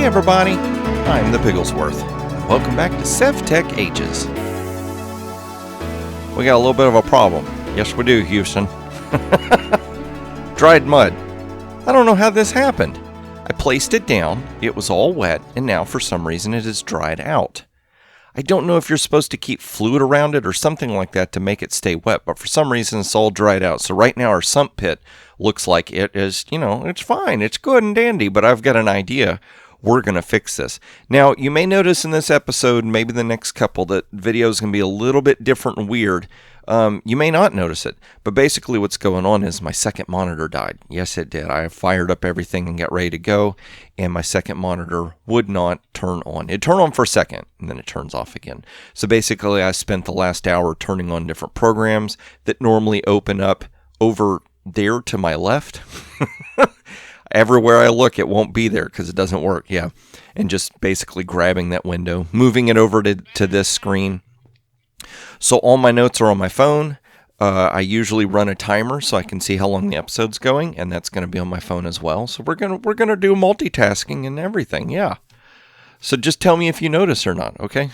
Hey everybody, I'm the Pigglesworth. Welcome back to Sevtech Ages. We got a little bit of a problem. Yes we do, Houston. Dried mud. I don't know how this happened. I placed it down, it was all wet, and now for some reason it has dried out. I don't know if you're supposed to keep fluid around it or something like that to make it stay wet, but for some reason it's all dried out. So right now our sump pit looks like it is, it's fine, it's good and dandy, but I've got an idea. We're going to fix this. Now, you may notice in this episode, maybe the next couple, that video is going to be a little bit different and weird. You may not notice it, but basically what's going on is my second monitor died. Yes, it did. I fired up everything and got ready to go, and my second monitor would not turn on. It turned on for a second, and then it turns off again. So basically, I spent the last hour turning on different programs that normally open up over there to my left. Everywhere I look, it won't be there because it doesn't work. Yeah. And just basically grabbing that window, moving it over to this screen. So all my notes are on my phone. I usually run a timer so I can see how long the episode's going, and that's going to be on my phone as well. So we're gonna do multitasking and everything. Yeah. So just tell me if you notice or not, okay?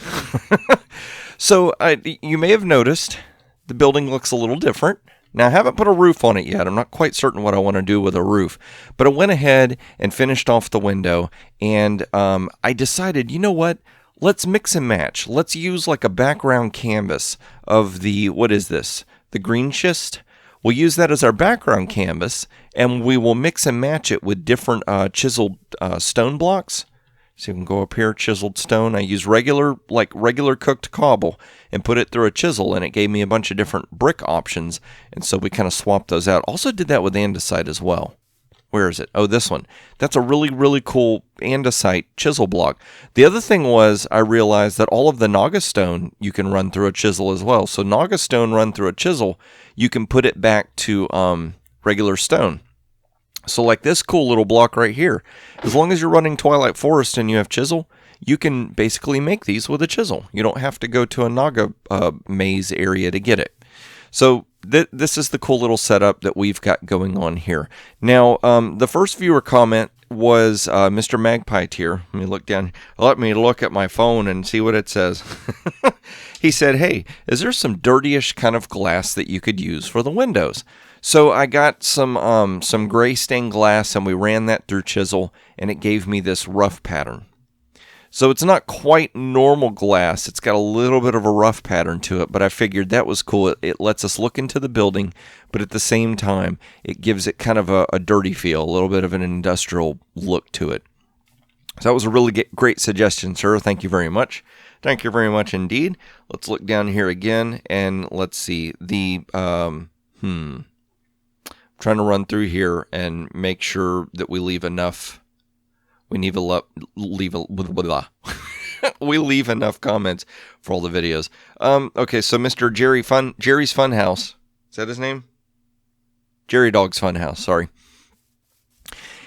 So you may have noticed the building looks a little different. Now, I haven't put a roof on it yet. I'm not quite certain what I want to do with a roof. But I went ahead and finished off the window, and I decided, you know what? Let's mix and match. Let's use like a background canvas of the, what is this? The green schist? We'll use that as our background canvas, and we will mix and match it with different chiseled stone blocks. So you can go up here, chiseled stone. I use regular cooked cobble and put it through a chisel, and it gave me a bunch of different brick options. And so we kind of swapped those out. Also did that with andesite as well. Where is it? Oh, this one. That's a really, really cool andesite chisel block. The other thing was I realized that all of the Naga stone you can run through a chisel as well. So Naga stone run through a chisel, you can put it back to regular stone. So like this cool little block right here, as long as you're running Twilight Forest and you have chisel, you can basically make these with a chisel. You don't have to go to a Naga maze area to get it. So this is the cool little setup that we've got going on here. Now, the first viewer comment was Mr. Magpie Tier. Let me look down. Let me look at my phone and see what it says. He said, hey, is there some dirtyish kind of glass that you could use for the windows? So I got some gray stained glass, and we ran that through chisel, and it gave me this rough pattern. So it's not quite normal glass. It's got a little bit of a rough pattern to it, but I figured that was cool. It lets us look into the building, but at the same time, it gives it kind of a dirty feel, a little bit of an industrial look to it. So that was a really great suggestion, sir. Thank you very much. Thank you very much indeed. Let's look down here again, and let's see. Trying to run through here and make sure that we leave enough. We leave enough comments for all the videos. Okay, so Mr. Jerry's Funhouse. Is that his name? Jerry Dog's Funhouse, sorry.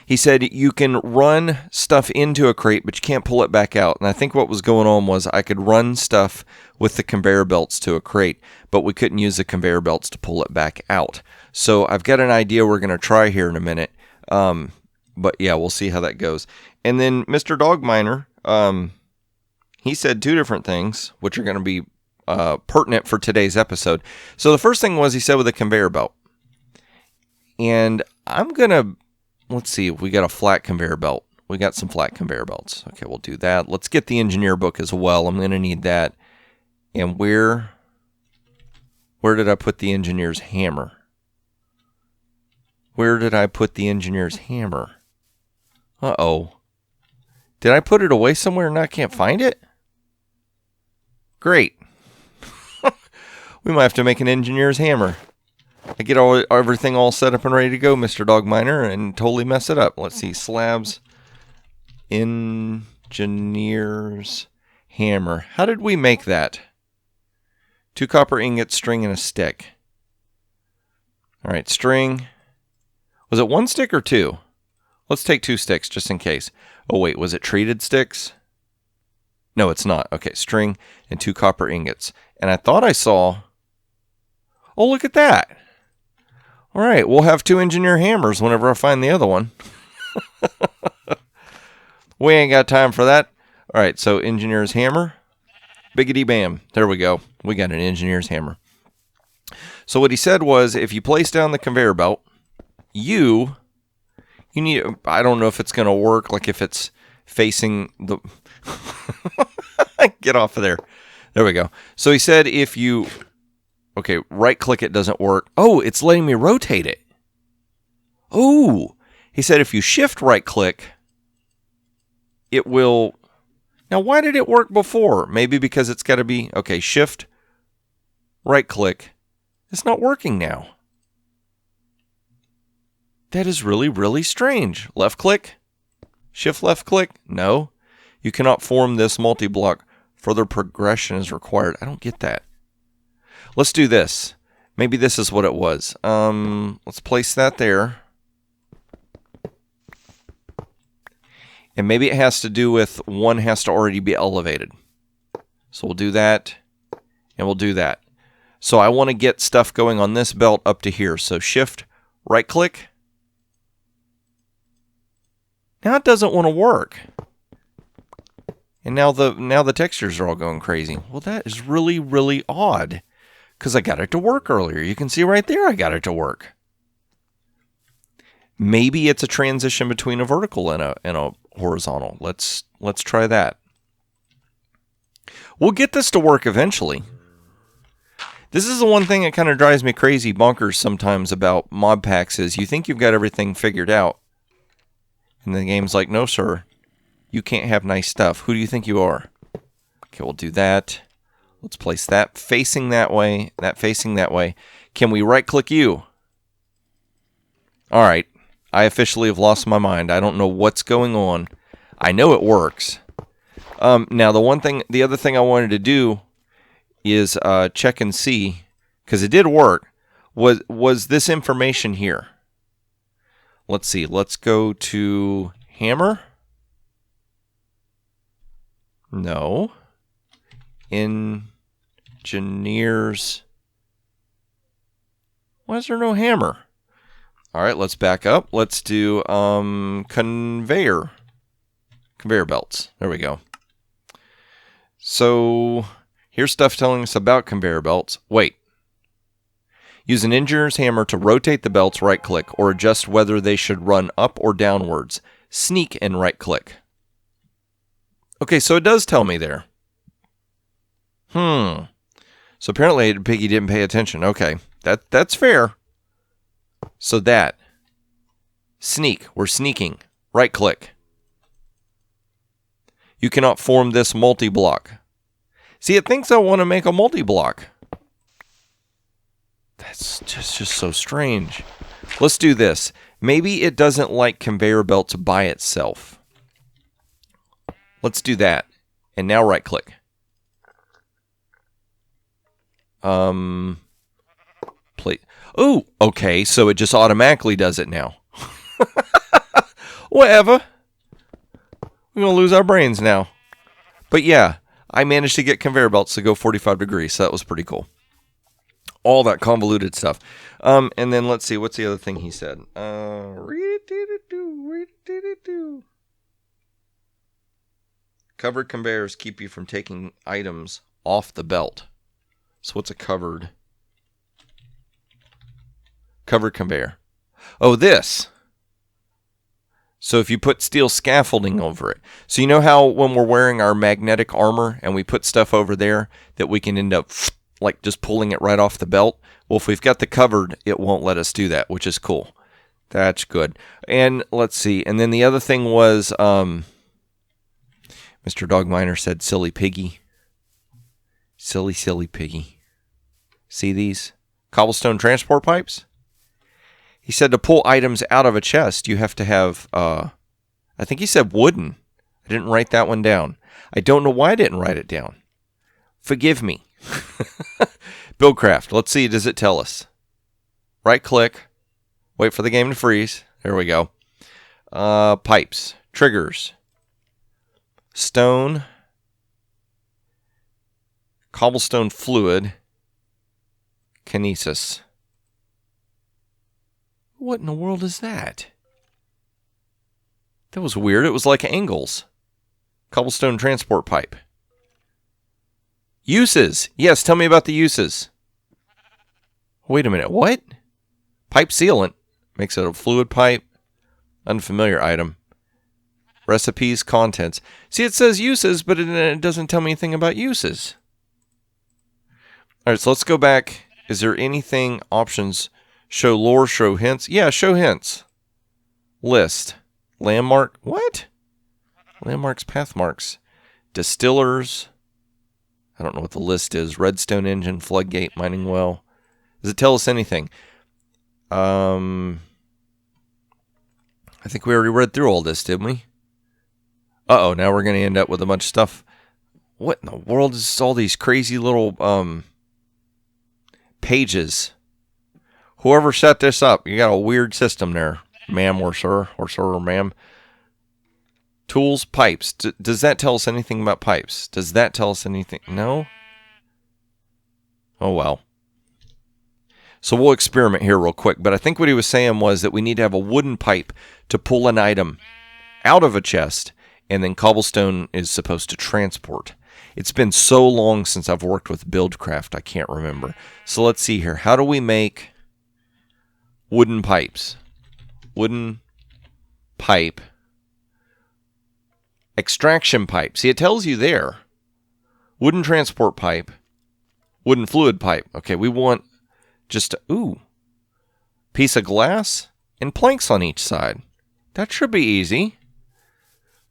He said you can run stuff into a crate, but you can't pull it back out. And I think what was going on was I could run stuff with the conveyor belts to a crate, but we couldn't use the conveyor belts to pull it back out. So I've got an idea we're going to try here in a minute. But yeah, we'll see how that goes. And then Mr. Dog Miner, he said two different things, which are going to be pertinent for today's episode. So the first thing was he said with a conveyor belt. And I'm going to... Let's see if we got a flat conveyor belt. We got some flat conveyor belts. Okay, we'll do that. Let's get the engineer book as well. I'm going to need that. And where did I put the engineer's hammer? Where did I put the engineer's hammer? Uh-oh. Did I put it away somewhere and I can't find it? Great. We might have to make an engineer's hammer. I get everything all set up and ready to go, Mr. Dog Miner, and totally mess it up. Let's see. Slabs. Engineer's hammer. How did we make that? 2 copper ingots, string, and a stick. All right, string. Was it 1 stick or 2? Let's take 2 sticks just in case. Oh, wait. Was it treated sticks? No, it's not. Okay, string and 2 copper ingots. And I thought I saw... Oh, look at that. All right, we'll have 2 engineer hammers whenever I find the other one. We ain't got time for that. All right, so engineer's hammer. Biggity bam. There we go. We got an engineer's hammer. So what he said was, if you place down the conveyor belt, you need, I don't know if it's going to work, like if it's facing the, get off of there. There we go. So he said if you, okay, right click it doesn't work. Oh, it's letting me rotate it. Oh, he said if you shift right click, it will. Now, why did it work before? Maybe because it's got to be, okay, shift right click. It's not working now. That is really, really strange. Left click, shift left click. No, you cannot form this multi-block. Further progression is required. I don't get that. Let's do this. Maybe this is what it was. Let's place that there. And maybe it has to do with one has to already be elevated. So we'll do that, and we'll do that. So I want to get stuff going on this belt up to here. So shift, right click. Now it doesn't want to work. And now the textures are all going crazy. Well, that is really, really odd. Because I got it to work earlier. You can see right there I got it to work. Maybe it's a transition between a vertical and a horizontal. Let's try that. We'll get this to work eventually. This is the one thing that kind of drives me crazy bonkers sometimes about mod packs is you think you've got everything figured out. And the game's like, no, sir. You can't have nice stuff. Who do you think you are? Okay, we'll do that. Let's place that facing that way, that facing that way. Can we right-click you? All right. I officially have lost my mind. I don't know what's going on. I know it works. Now, the other thing I wanted to do is check and see, because it did work, was this information here. Let's see. Let's go to hammer. No. Engineers. Why is there no hammer? All right, let's back up. Let's do conveyor belts. There we go. So here's stuff telling us about conveyor belts. Wait. Use an engineer's hammer to rotate the belts, right-click, or adjust whether they should run up or downwards. Sneak and right-click. Okay, so it does tell me there. So apparently Piggy didn't pay attention. Okay, that's fair. So that. Sneak. We're sneaking. Right-click. You cannot form this multi-block. See, it thinks I want to make a multi-block. That's just so strange. Let's do this. Maybe it doesn't like conveyor belts by itself. Let's do that. And now right-click. Play. Oh, okay. So it just automatically does it now. Whatever. We're going to lose our brains now. But yeah, I managed to get conveyor belts to go 45 degrees. So that was pretty cool. All that convoluted stuff. And then let's see. What's the other thing he said? Covered conveyors keep you from taking items off the belt. So what's a covered conveyor? Oh, this. So if you put steel scaffolding over it. So you know how when we're wearing our magnetic armor and we put stuff over there that we can end up like just pulling it right off the belt? Well, if we've got the covered, it won't let us do that, which is cool. That's good. And let's see. And then the other thing was Mr. Dogminer said silly piggy. Silly, silly piggy. See these? Cobblestone transport pipes? He said to pull items out of a chest, you have to have, I think he said wooden. I didn't write that one down. I don't know why I didn't write it down. Forgive me. Buildcraft. Let's see. Does it tell us? Right click. Wait for the game to freeze. There we go. Pipes. Triggers. Stone. Cobblestone fluid. Kinesis. What in the world is that? That was weird. It was like angles. Cobblestone transport pipe. Uses. Yes, tell me about the uses. Wait a minute. What? Pipe sealant. Makes it a fluid pipe. Unfamiliar item. Recipes, contents. See, it says uses, but it doesn't tell me anything about uses. All right, so let's go back. Is there anything? Options. Show lore, show hints. Yeah, show hints. List. Landmark. What? Landmarks, path marks. Distillers. I don't know what the list is. Redstone engine, floodgate, mining well. Does it tell us anything? I think we already read through all this, didn't we? Uh-oh, now we're going to end up with a bunch of stuff. What in the world is all these crazy little pages? Whoever set this up, you got a weird system there, ma'am or sir or ma'am. Tools, pipes. Does that tell us anything about pipes? Does that tell us anything? No? Oh, well. So we'll experiment here real quick. But I think what he was saying was that we need to have a wooden pipe to pull an item out of a chest, and then cobblestone is supposed to transport. It's been so long since I've worked with Buildcraft, I can't remember. So let's see here. How do we make wooden pipes? Wooden pipe. Extraction pipe. See, it tells you there. Wooden transport pipe. Wooden fluid pipe. Okay, we want just a piece of glass and planks on each side. That should be easy.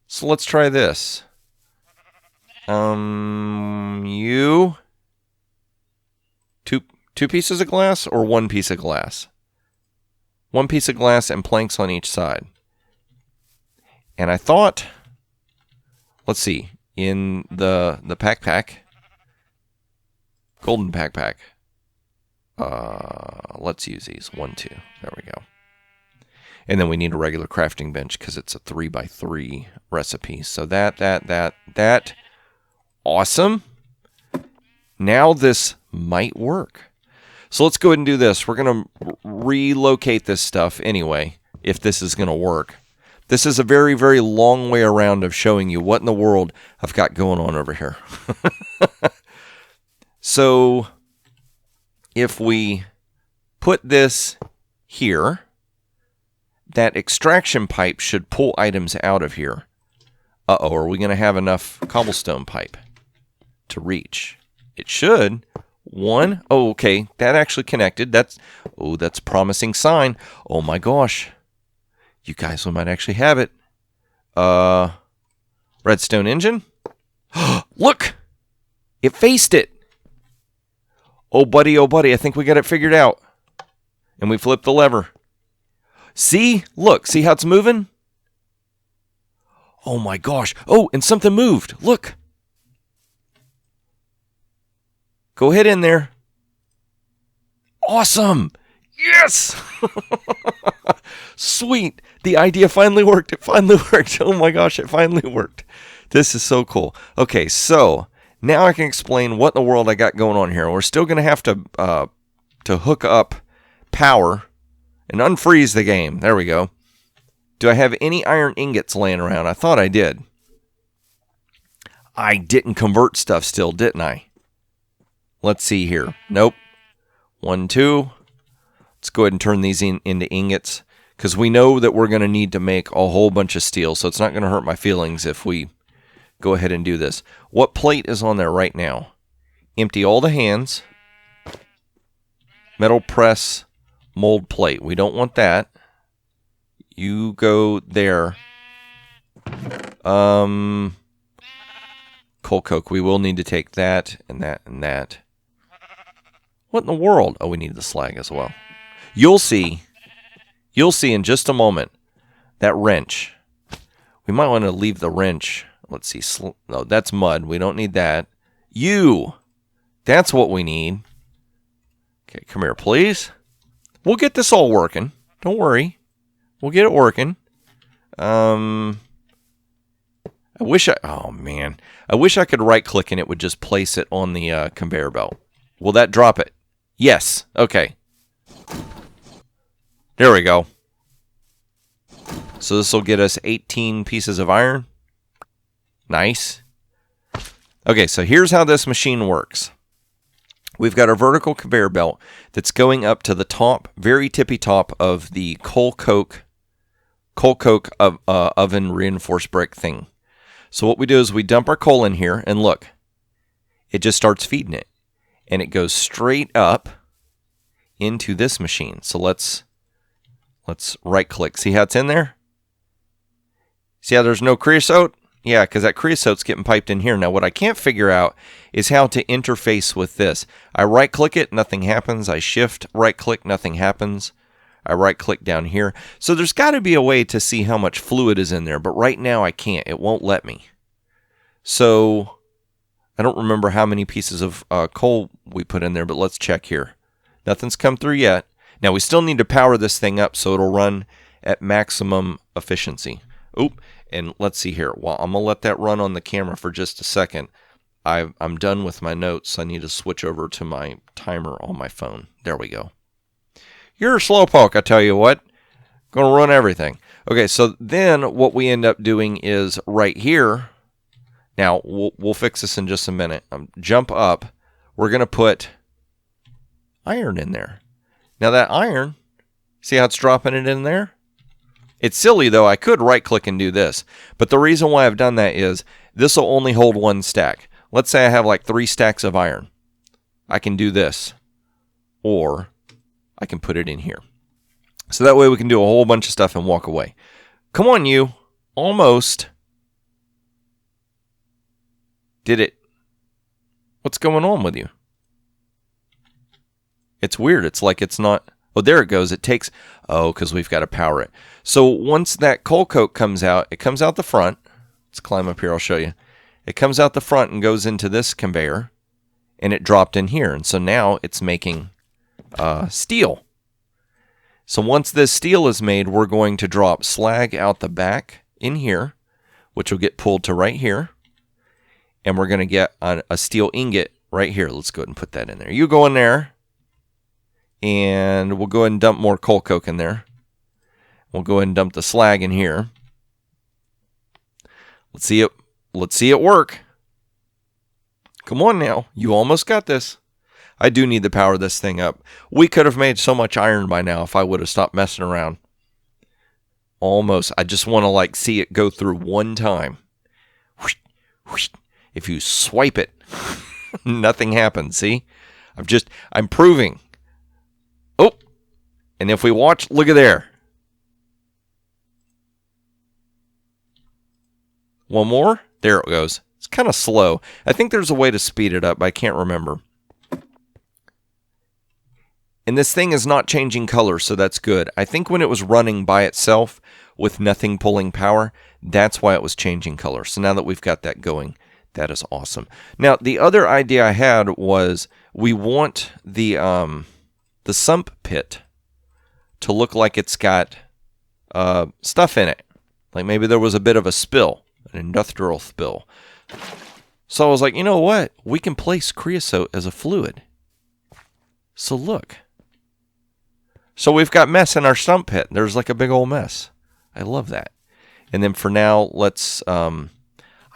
So let's try this. Two pieces of glass or one piece of glass? One piece of glass and planks on each side. And I thought, let's see, in the pack, golden pack. Let's use these. 1, 2. There we go. And then we need a regular crafting bench because it's a 3x3 recipe. So that. Awesome. Now this might work. So let's go ahead and do this. We're going to relocate this stuff anyway, if this is going to work. This is a very, very long way around of showing you what in the world I've got going on over here. So if we put this here, that extraction pipe should pull items out of here. Uh-oh, are we going to have enough cobblestone pipe to reach? It should. One. Oh, okay. That actually connected. That's a promising sign. Oh my gosh. You guys, we might actually have it. Redstone engine. Look! It faced it. Oh, buddy, I think we got it figured out. And we flipped the lever. See? Look, see how it's moving? Oh my gosh. Oh, and something moved. Look. Go ahead in there. Awesome. Yes. Sweet. The idea finally worked. It finally worked. Oh my gosh, it finally worked. This is so cool. Okay, so now I can explain what in the world I got going on here. We're still going to have to hook up power and unfreeze the game. There we go. Do I have any iron ingots laying around? I thought I did. I didn't convert stuff still, didn't I? Let's see here. Nope. 1, 2. Let's go ahead and turn these into ingots, because we know that we're going to need to make a whole bunch of steel, so it's not going to hurt my feelings if we go ahead and do this. What plate is on there right now? Empty all the hands. Metal press mold plate. We don't want that. You go there. Coal coke. We will need to take that and that and that. What in the world? Oh, we need the slag as well. You'll see in just a moment that wrench. We might want to leave the wrench. Let's see. No, that's mud. We don't need that. That's what we need. Okay, come here, please. We'll get this all working. Don't worry. We'll get it working. I wish I could right click and it would just place it on the conveyor belt. Will that drop it? Yes. Okay. There we go. So this will get us 18 pieces of iron. Nice. Okay, so here's how this machine works. We've got a vertical conveyor belt that's going up to the top, very tippy top of the coal coke oven reinforced brick thing. So what we do is we dump our coal in here, and look, it just starts feeding it. And it goes straight up into this machine. So let's right click. See how it's in there? See how there's no creosote? Yeah, because that creosote's getting piped in here. Now what I can't figure out is how to interface with this. I right click it, nothing happens. I shift right click, nothing happens. I right click down here. So there's got to be a way to see how much fluid is in there, but right now I can't. It won't let me. So I don't remember how many pieces of coal we put in there, but let's check here. Nothing's come through yet. Now we still need to power this thing up so it'll run at maximum efficiency. Oop, and let's see here. Well, I'm going to let that run on the camera for just a second. I'm done with my notes. I need to switch over to my timer on my phone. There we go. You're a slowpoke, I tell you what. Gonna run everything. Okay, so then what we end up doing is right here. Now, we'll fix this in just a minute. Jump up. We're going to put iron in there. Now that iron, see how it's dropping it in there? It's silly, though. I could right-click and do this. But the reason why I've done that is this will only hold one stack. Let's say I have like 3 stacks of iron. I can do this. Or I can put it in here. So that way we can do a whole bunch of stuff and walk away. Come on, you. Almost. Did it? What's going on with you? It's weird. It's like it's not. Oh, there it goes. It takes. Oh, because we've got to power it. So once that coal coke comes out, it comes out the front. Let's climb up here. I'll show you. It comes out the front and goes into this conveyor. And it dropped in here. And so now it's making steel. So once this steel is made, we're going to drop slag out the back in here, which will get pulled to right here. And we're going to get a steel ingot right here. Let's go ahead and put that in there. You go in there. And we'll go ahead and dump more coal coke in there. We'll go ahead and dump the slag in here. Let's see it work. Come on now. You almost got this. I do need to power this thing up. We could have made so much iron by now if I would have stopped messing around. Almost. I just want to like see it go through one time. If you swipe it, nothing happens. See? I'm proving. Oh, and if we watch, look at there. One more. There it goes. It's kind of slow. I think there's a way to speed it up, but I can't remember. And this thing is not changing color, so that's good. I think when it was running by itself with nothing pulling power, that's why it was changing color. So now that we've got that going, that is awesome. Now, the other idea I had was we want the sump pit to look like it's got stuff in it. Like maybe there was a bit of a spill, an industrial spill. So I was like, you know what? We can place creosote as a fluid. So look. So we've got mess in our sump pit. There's like a big old mess. I love that. And then for now, let's...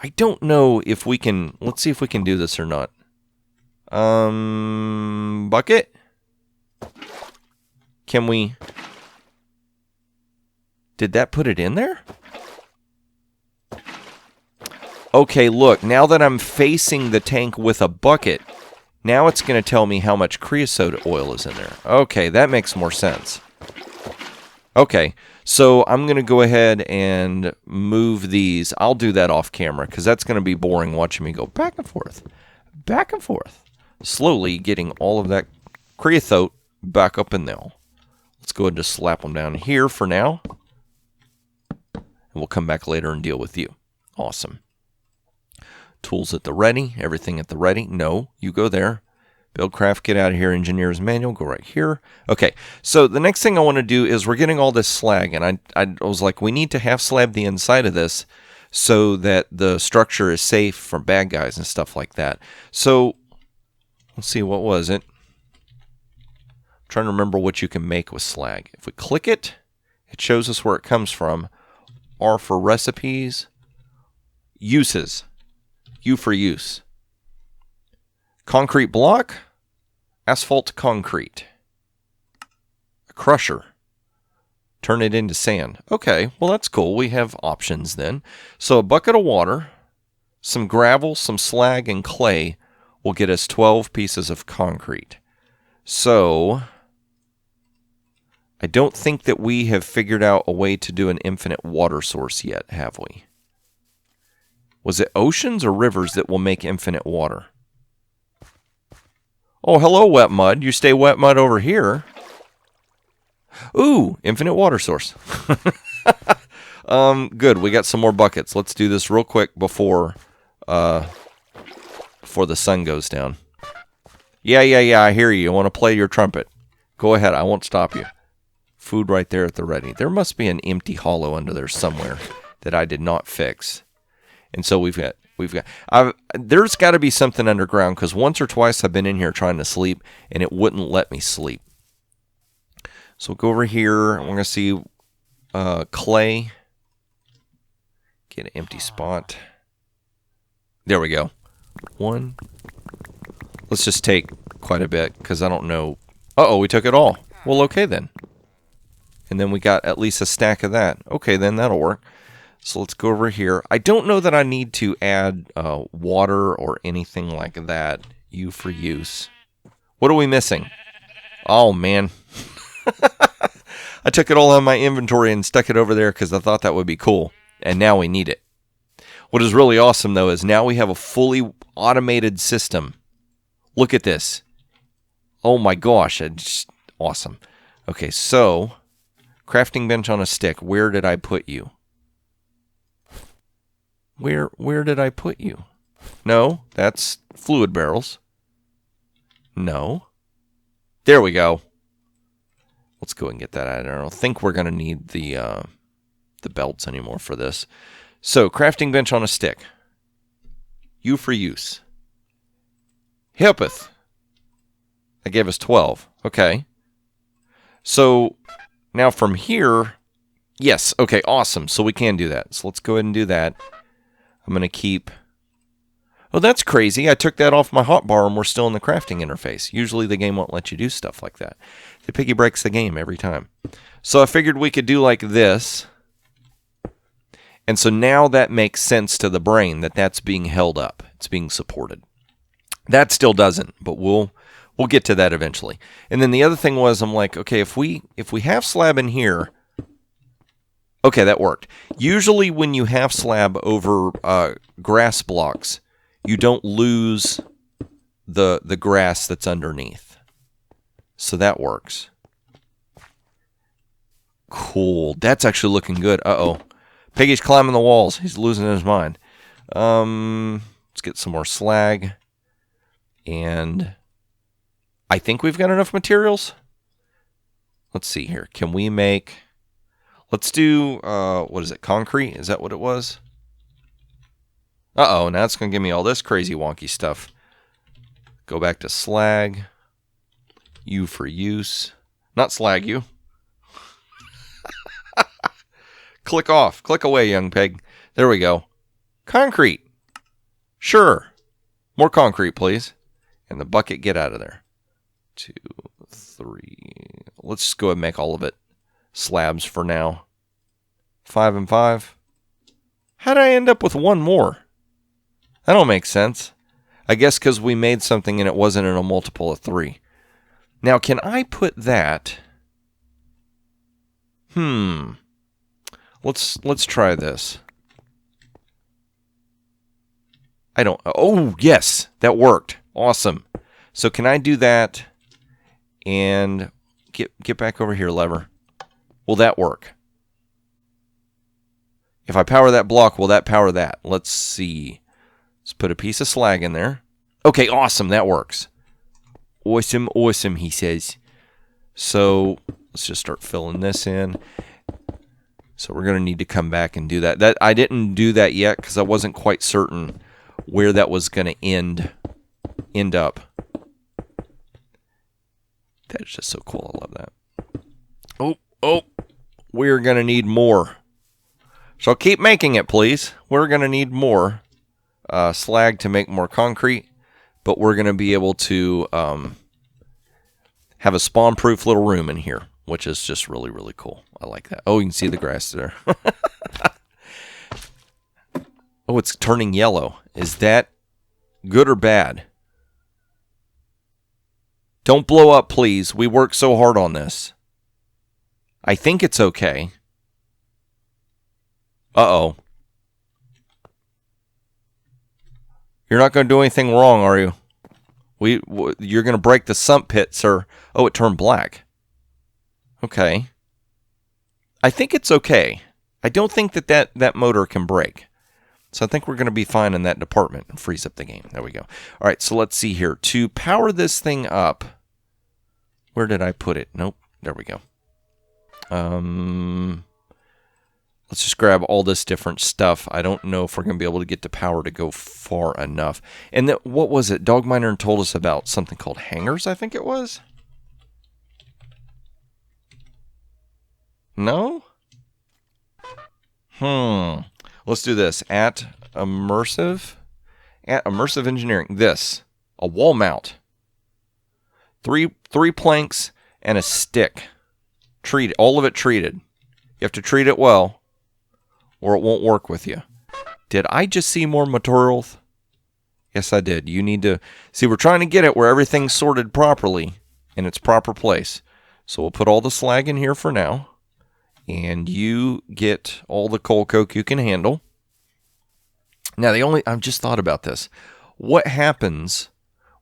I don't know if we can... Let's see if we can do this or not. Bucket? Can we... Did that put it in there? Okay, look. Now that I'm facing the tank with a bucket, now it's going to tell me how much creosote oil is in there. Okay, that makes more sense. Okay, so I'm going to go ahead and move these. I'll do that off camera because that's going to be boring watching me go back and forth. Back and forth. Slowly getting all of that creosote back up in there. Let's go ahead and just slap them down here for now. And we'll come back later and deal with you. Awesome. Tools at the ready. Everything at the ready. No, you go there. Buildcraft, get out of here. Engineer's manual, go right here. Okay, so the next thing I want to do is we're getting all this slag. And I was like, we need to half slab the inside of this so that the structure is safe from bad guys and stuff like that. So, let's see, what was it? I'm trying to remember what you can make with slag. If we click it, it shows us where it comes from. R for recipes. Uses. U for use. Concrete block. Asphalt concrete. A crusher. Turn it into sand. Okay, well that's cool. We have options then. So a bucket of water, some gravel, some slag, and clay will get us 12 pieces of concrete. So I don't think that we have figured out a way to do an infinite water source yet, have we? Was it oceans or rivers that will make infinite water? Oh, hello, wet mud. You stay wet mud over here. Ooh, infinite water source. Good. We got some more buckets. Let's do this real quick before the sun goes down. Yeah, I hear you. You want to play your trumpet? Go ahead. I won't stop you. Food right there at the ready. There must be an empty hollow under there somewhere that I did not fix. And so there's got to be something underground, because once or twice I've been in here trying to sleep and it wouldn't let me sleep. So we'll go over here. We're going to see clay. Get an empty spot. There we go. One. Let's just take quite a bit, because I don't know. Uh-oh, we took it all. Well, okay then. And then we got at least a stack of that. Okay, then that'll work. So let's go over here. I don't know that I need to add water or anything like that. U for use. What are we missing? Oh, man. I took it all out of my inventory and stuck it over there because I thought that would be cool. And now we need it. What is really awesome, though, is now we have a fully automated system. Look at this. Oh, my gosh. It's awesome. Okay, so crafting bench on a stick. Where did I put you? Where did I put you? No, that's fluid barrels. No. There we go. Let's go and get that out. I don't think we're going to need the belts anymore for this. So, crafting bench on a stick. U for use. Helpeth. That gave us 12. Okay. So, now from here, yes. Okay, awesome. So we can do that. So let's go ahead and do that. I'm going to keep... Oh, that's crazy. I took that off my hotbar and we're still in the crafting interface. Usually the game won't let you do stuff like that. The piggy breaks the game every time. So I figured we could do like this. And so now that makes sense to the brain that that's being held up. It's being supported. That still doesn't, but we'll get to that eventually. And then the other thing was, I'm like, okay, if we have slab in here... Okay, that worked. Usually when you have slab over grass blocks, you don't lose the grass that's underneath. So that works. Cool. That's actually looking good. Uh-oh. Piggy's climbing the walls. He's losing his mind. Let's get some more slag. And I think we've got enough materials. Let's see here. Can we make... Let's do, what is it, concrete? Is that what it was? Uh-oh, now it's going to give me all this crazy wonky stuff. Go back to slag. U for use. Not slag you. Click off. Click away, young pig. There we go. Concrete. Sure. More concrete, please. And the bucket, get out of there. 2, 3. Let's just go ahead and make all of it slabs for now. 5 and 5. How did I end up with one more? That don't make sense. I guess because we made something and it wasn't in a multiple of 3. Now, can I put that... Let's try this. I don't... Oh, yes! That worked. Awesome. So can I do that and get back over here, lever? Will that work? If I power that block, will that power that? Let's see. Let's put a piece of slag in there. Okay, awesome. That works. Awesome, awesome, he says. So let's just start filling this in. So we're going to need to come back and do that. I didn't do that yet because I wasn't quite certain where that was going to end up. That is just so cool. I love that. Oh, we're going to need more. So keep making it, please. We're going to need more slag to make more concrete, but we're going to be able to have a spawn-proof little room in here, which is just really, really cool. I like that. Oh, you can see the grass there. Oh, it's turning yellow. Is that good or bad? Don't blow up, please. We worked so hard on this. I think it's okay. Uh-oh. You're not going to do anything wrong, are you? You're going to break the sump pit, sir. Oh, it turned black. Okay. I think it's okay. I don't think that motor can break. So I think we're going to be fine in that department and freeze up the game. There we go. All right, so let's see here. To power this thing up, where did I put it? Nope. There we go. Let's just grab all this different stuff. I don't know if we're going to be able to get the power to go far enough. And what was it? Dogminer told us about something called hangers, I think it was. No? Let's do this. At immersive engineering. This. A wall mount. Three planks and a stick. All of it treated. You have to treat it well, or it won't work with you. Did I just see more materials? Yes, I did. You need to... See, we're trying to get it where everything's sorted properly in its proper place. So we'll put all the slag in here for now. And you get all the coal coke you can handle. Now, I've just thought about this. What happens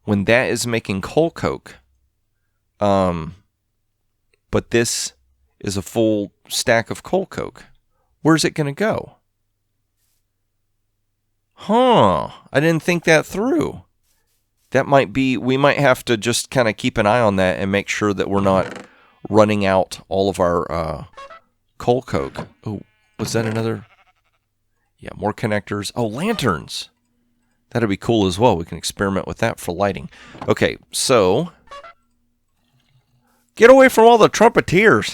when that is making coal coke? But this is a full stack of coal coke. Where's it going to go? I didn't think that through. That might be, we might have to just kind of keep an eye on that and make sure that we're not running out all of our coal coke. Oh, was that another? Yeah, more connectors. Oh, lanterns. That'd be cool as well. We can experiment with that for lighting. Okay, so get away from all the trumpeteers.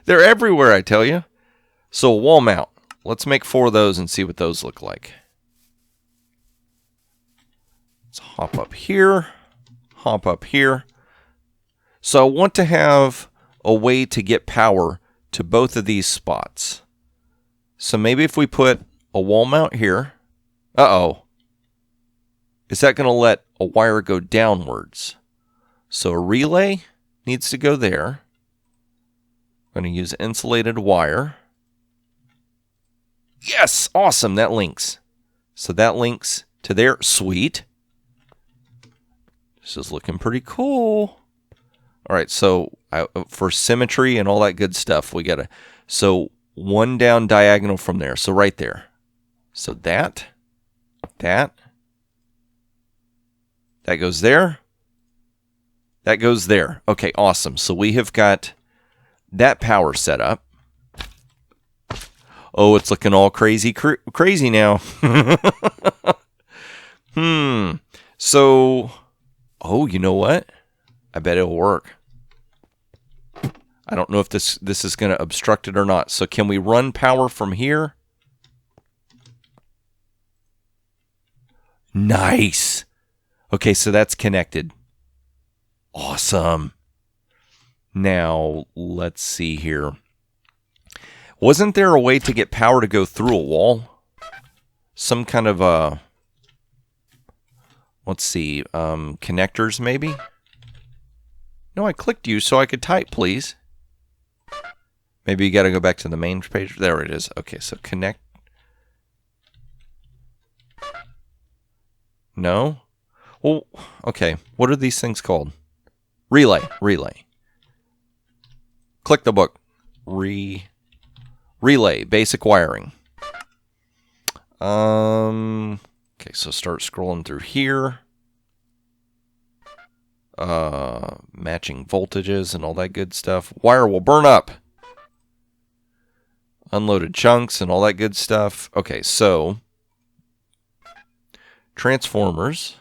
They're everywhere, I tell you. So a wall mount. Let's make 4 of those and see what those look like. Let's hop up here. Hop up here. So I want to have a way to get power to both of these spots. So maybe if we put a wall mount here. Uh-oh. Is that going to let a wire go downwards? So a relay needs to go there. I'm going to use insulated wire. Yes! Awesome! That links. So that links to there. Sweet. This is looking pretty cool. All right, so for symmetry and all that good stuff, we got to... So one down diagonal from there. So right there. So that goes there. That goes there. Okay, awesome. So we have got that power set up. Oh, it's looking all crazy now. So, oh, you know what? I bet it'll work. I don't know if this is going to obstruct it or not. So can we run power from here? Nice. Okay, so that's connected. Awesome. Now, let's see here. Wasn't there a way to get power to go through a wall? Some kind of let's see, connectors maybe? No, I clicked you so I could type, please. Maybe you got to go back to the main page. There it is. Okay, so connect. No? Well, okay. What are these things called? Relay. Click the book. Relay, basic wiring. Okay, so start scrolling through here. Matching voltages and all that good stuff. Wire will burn up. Unloaded chunks and all that good stuff. Okay, so transformers,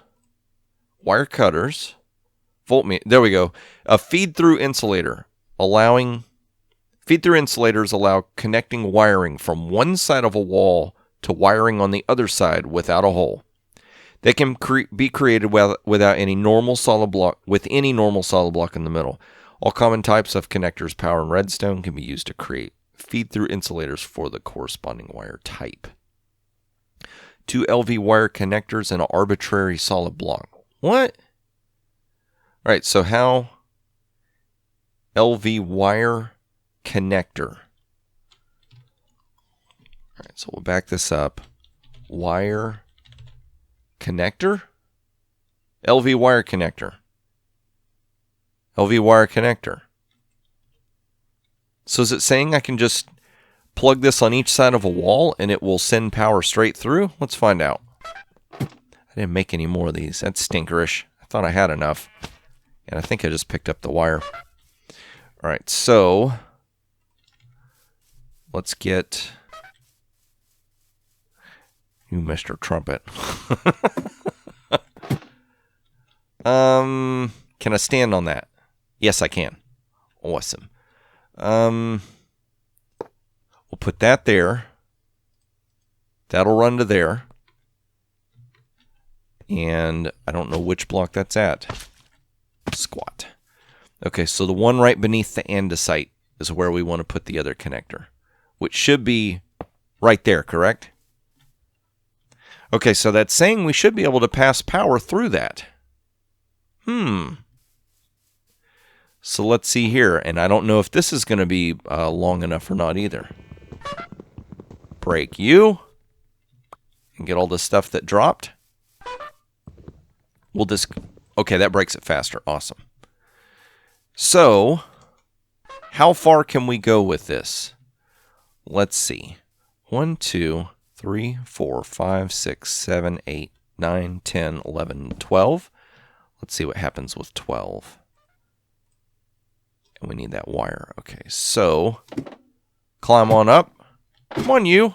wire cutters, voltmeter. There we go. A feed-through insulator, allowing Feed-through insulators allow connecting wiring from one side of a wall to wiring on the other side without a hole. They can be created without any normal solid block, with any normal solid block in the middle. All common types of connectors, power and redstone, can be used to create feed-through insulators for the corresponding wire type. 2 LV wire connectors and an arbitrary solid block. What? All right, so how LV wire connector. All right, so we'll back this up. Wire connector? LV wire connector. LV wire connector. So is it saying I can just plug this on each side of a wall and it will send power straight through? Let's find out. I didn't make any more of these. That's stinkerish. I thought I had enough. And I think I just picked up the wire. All right, so let's get you, Mr. Trumpet. Can I stand on that? Yes, I can. Awesome. We'll put that there. That'll run to there. And I don't know which block that's at. Squat. Okay, so the one right beneath the andesite is where we want to put the other connector, which should be right there, correct? Okay, so that's saying we should be able to pass power through that. So let's see here, and I don't know if this is going to be long enough or not either. Break you, and get all the stuff that dropped. We'll just... Okay, that breaks it faster. Awesome. So, how far can we go with this? Let's see. 1, 2, 3, 4, 5, 6, 7, 8, 9, 10, 11, 12. Let's see what happens with 12. And we need that wire. Okay, so climb on up. Come on, you.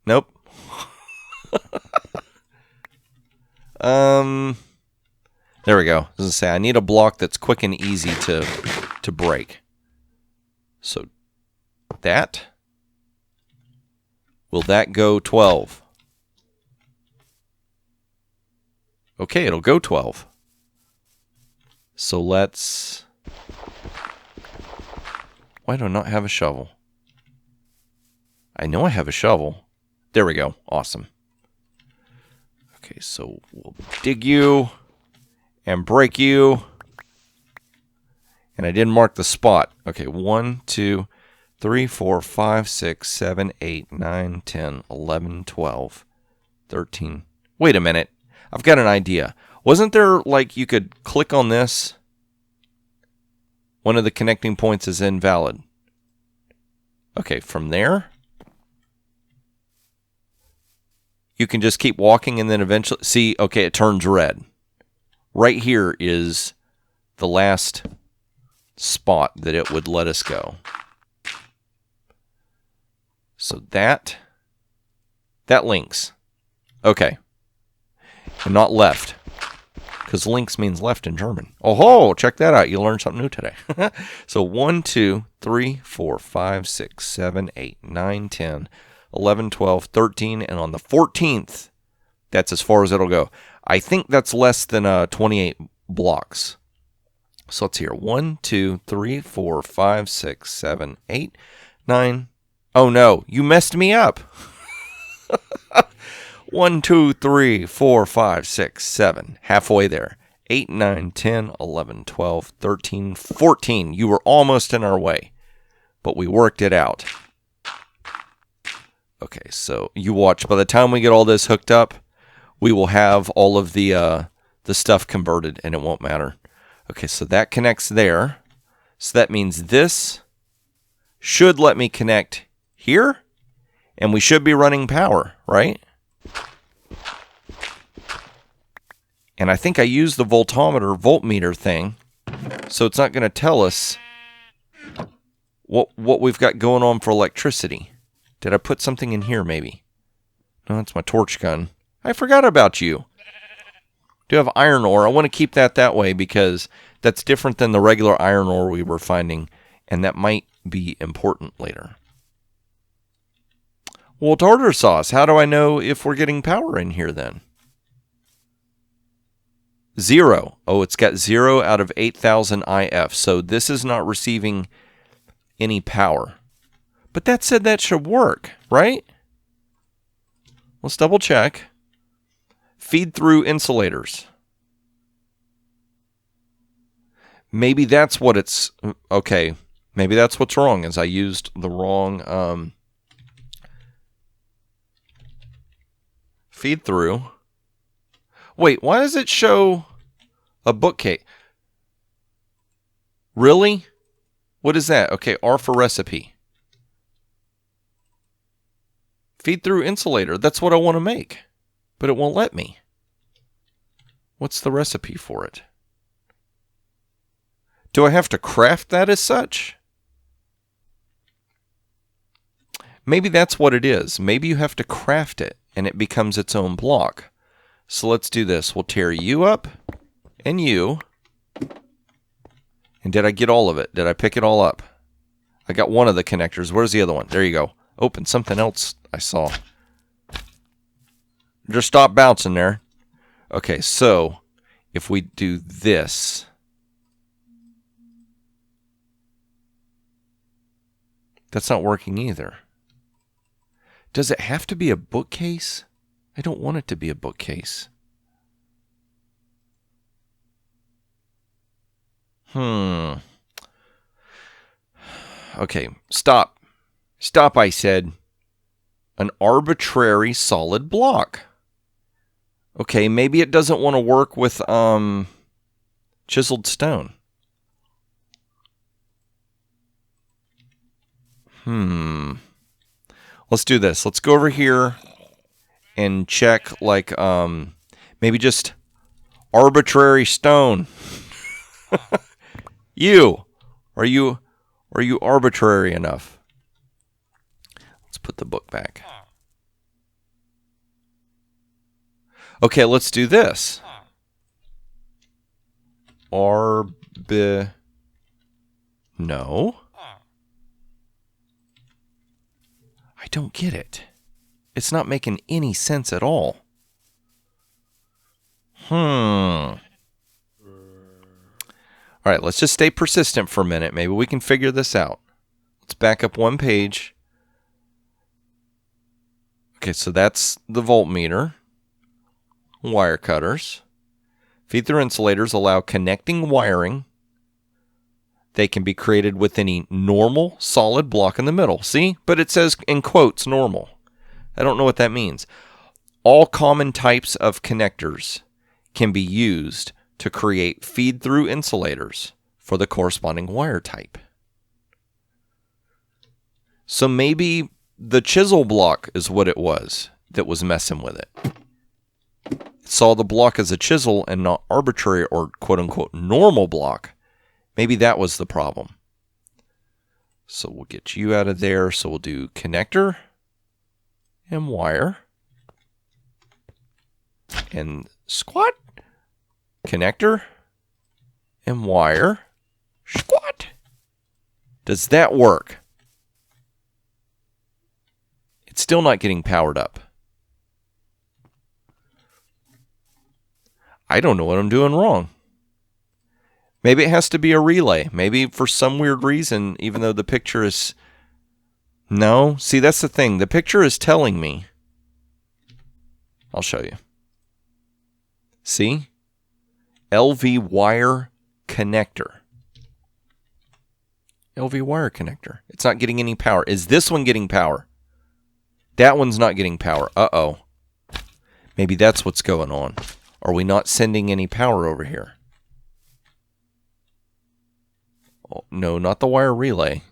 Nope. There we go. I was gonna say I need a block that's quick and easy to break. So that. Will that go 12? Okay, it'll go 12. So let's... Why do I not have a shovel? I know I have a shovel. There we go. Awesome. Okay, so we'll dig you and break you. And I didn't mark the spot. Okay, 1, 2, 3, 4, 5, 6, 7, 8, 9, 10, 11, 12, 13. Wait a minute. I've got an idea. Wasn't there, like, you could click on this? One of the connecting points is invalid. Okay, from there, you can just keep walking and then eventually... See, okay, it turns red. Right here is the last spot that it would let us go. So that links. Okay. And not left. Because links means left in German. Oh ho! Check that out. You learned something new today. So 1, 2, 3, 4, 5, 6, 7, 8, 9, 10, 11, 12, 13, and on the 14th, that's as far as it'll go. I think that's less than 28 blocks. So let's hear 1, 2, 3, 4, 5, 6, 7, 8, 9. Oh no, you messed me up. 1, 2, 3, 4, 5, 6, 7. Halfway there. 8, 9, 10, 11, 12, 13, 14. You were almost in our way, but we worked it out. Okay, so you watch. By the time we get all this hooked up, we will have all of the stuff converted, and it won't matter. Okay, so that connects there. So that means this should let me connect here, and we should be running power, right? And I think I used the voltmeter thing, so it's not going to tell us what we've got going on for electricity. Did I put something in here, maybe? No, that's my torch gun. I forgot about you. Do have iron ore. I want to keep that way because that's different than the regular iron ore we were finding And that might be important later. Well, tartar sauce, how do I know if we're getting power in here then? 0. Oh, it's got 0 out of 8,000 IF. So this is not receiving any power. But that said that should work, right? Let's double check. Feed through insulators. Maybe that's what it's... Okay, maybe that's what's wrong, is I used the wrong feed through. Wait, why does it show a bookcase? Really? What is that? Okay, R for recipe. Feed through insulator. That's what I want to make. But it won't let me. What's the recipe for it? Do I have to craft that as such? Maybe that's what it is. Maybe you have to craft it and it becomes its own block. So let's do this. We'll tear you up and you. And did I get all of it? Did I pick it all up? I got one of the connectors. Where's the other one? There you go. Oh, and something else I saw. Just stop bouncing there. Okay, so if we do this. That's not working either. Does it have to be a bookcase? I don't want it to be a bookcase. Okay, stop. Stop, I said. An arbitrary solid block. Okay, maybe it doesn't want to work with chiseled stone. Let's do this. Let's go over here and check like maybe just arbitrary stone. Are you arbitrary enough? Let's put the book back. Okay, let's do this. No. I don't get it. It's not making any sense at all. All right, let's just stay persistent for a minute. Maybe we can figure this out. Let's back up one page. Okay, so that's the voltmeter. Wire cutters. Feed-through insulators allow connecting wiring. They can be created with any normal solid block in the middle. See? But it says in quotes normal. I don't know what that means. All common types of connectors can be used to create feed-through insulators for the corresponding wire type. So maybe the chisel block is what it was that was messing with it. It saw the block as a chisel and not arbitrary or quote-unquote normal block. Maybe that was the problem. So we'll get you out of there. So we'll do connector and wire. And squat. Connector and wire. Squat. Does that work? It's still not getting powered up. I don't know what I'm doing wrong. Maybe it has to be a relay. Maybe for some weird reason, even though the picture is... No. See, that's the thing. The picture is telling me. I'll show you. See? LV wire connector. LV wire connector. It's not getting any power. Is this one getting power? That one's not getting power. Uh-oh. Maybe that's what's going on. Are we not sending any power over here? Oh, no, not the wire relay.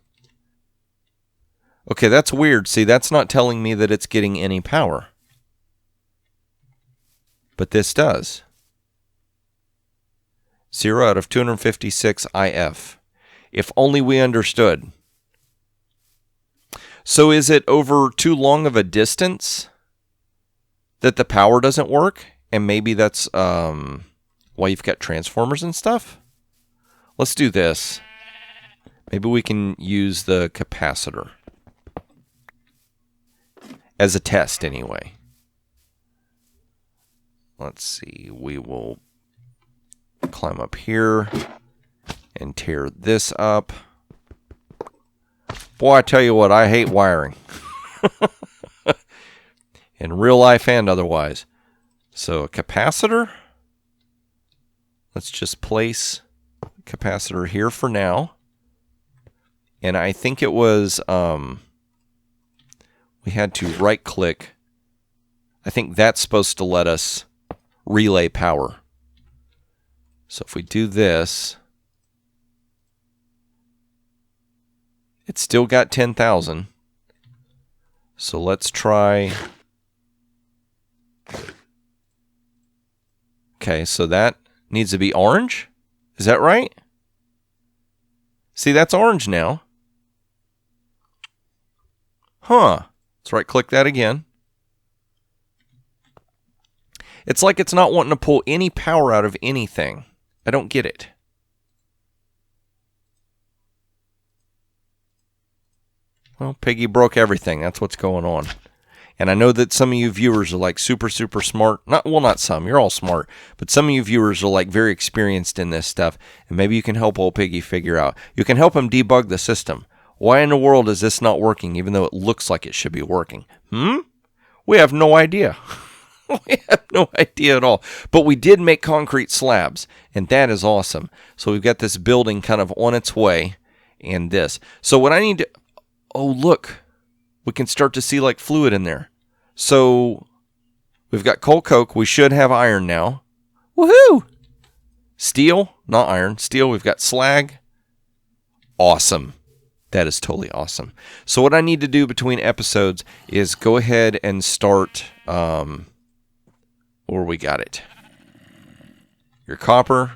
Okay, that's weird. See, that's not telling me that it's getting any power. But this does. 0 out of 256 IF. If only we understood. So is it over too long of a distance that the power doesn't work? And maybe that's why you've got transformers and stuff? Let's do this. Maybe we can use the capacitor as a test anyway. Let's see. We will climb up here and tear this up. Boy, I tell you what, I hate wiring. In real life and otherwise. So a capacitor. Let's just place a capacitor here for now. And I think it was, we had to right click. I think that's supposed to let us relay power. So if we do this, it's still got 10,000. So let's try. Okay, so that needs to be orange. Is that right? See, that's orange now. Huh. Let's right click that again. It's like it's not wanting to pull any power out of anything. I don't get it. Well, Piggy broke everything. That's what's going on. And I know that some of you viewers are like super smart. Not some. You're all smart. But some of you viewers are like very experienced in this stuff. And maybe you can help old Piggy figure out. You can help him debug the system. Why in the world is this not working even though it looks like it should be working? We have no idea. We have no idea at all. But we did make concrete slabs. And that is awesome. So we've got this building kind of on its way. And this. So what I need to... Oh, look. We can start to see like fluid in there. So we've got coal coke. We should have iron now. Woohoo! Steel, not iron. Steel, we've got slag. Awesome. That is totally awesome. So what I need to do between episodes is go ahead and start where we got it. Your copper,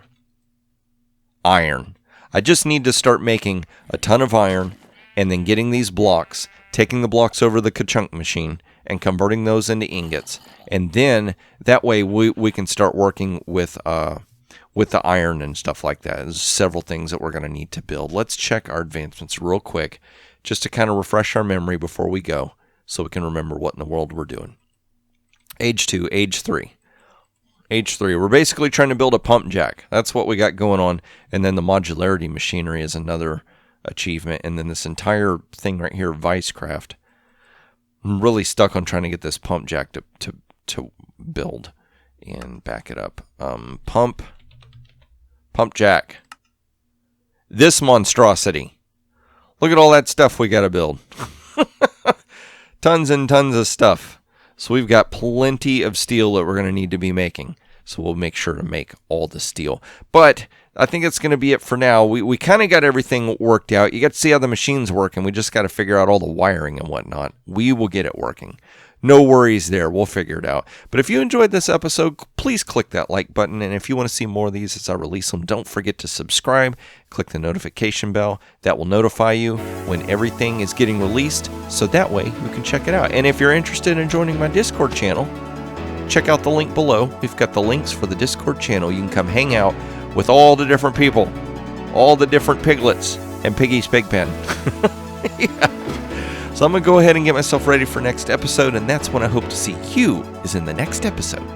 iron. I just need to start making a ton of iron and then getting these blocks, taking the blocks over the ka-chunk machine and converting those into ingots. And then that way we can start working with the iron and stuff like that. There's several things that we're going to need to build. Let's check our advancements real quick just to kind of refresh our memory before we go so we can remember what in the world we're doing. Age 2, Age 3. Age 3. We're basically trying to build a pump jack. That's what we got going on. And then the modularity machinery is another achievement. And then this entire thing right here, Vicecraft. I'm really stuck on trying to get this pump jack to build and back it up. Pump jack. This monstrosity. Look at all that stuff we got to build. Tons and tons of stuff. So we've got plenty of steel that we're going to need to be making. So we'll make sure to make all the steel. But I think it's going to be it for now. We kind of got everything worked out. You got to see how the machines work, and we just got to figure out all the wiring and whatnot. We will get it working. No worries there. We'll figure it out. But if you enjoyed this episode, please click that like button. And if you want to see more of these as I release them, don't forget to subscribe. Click the notification bell. That will notify you when everything is getting released. So that way you can check it out. And if you're interested in joining my Discord channel, check out the link below. We've got the links for the Discord channel. You can come hang out with all the different people, all the different piglets, and Piggy's Pig Pen. Yeah. So I'm going to go ahead and get myself ready for next episode, and that's when I hope to see you is in the next episode.